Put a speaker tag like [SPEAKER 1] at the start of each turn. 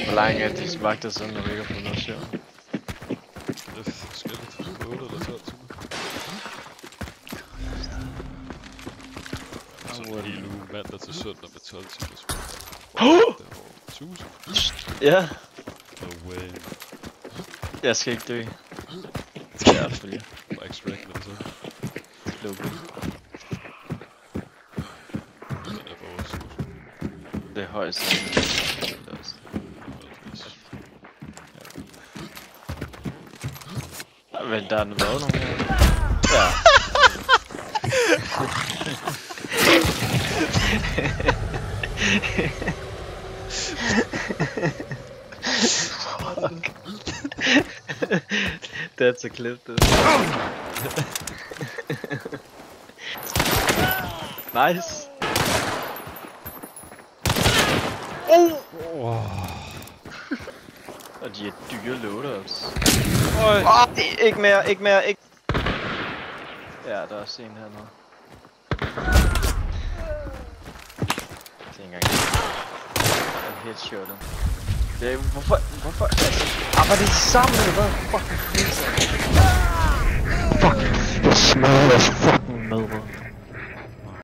[SPEAKER 1] Hvor langt er de vagter siden, når vi ikke har fundet os her?
[SPEAKER 2] Det er forskelligt. 8 eller 12 timer. Så en hel uge mandag til søndag med 12 timer spil. Det er over 1000.
[SPEAKER 1] Ja.
[SPEAKER 2] No way.
[SPEAKER 1] Jeg skal ikke dø. Det er selvfølgelig.
[SPEAKER 2] Max rank med det samme.
[SPEAKER 1] Lukket.
[SPEAKER 2] Den er for vores.
[SPEAKER 1] Det er højst. Vent, der er noget nogen her. Ja. Fuck. That's a clip, dude. Nice. Og de er dyre load-ups. Ikke mere, ikke mere, ikke. Ja, der er også en her nu. Det er ikke engang. Jeg headshotet. Det er, hvorfor? Altså, arbejder de sammen eller hvad? Fucking fucking. Fuck, jeg smadrer fucking med.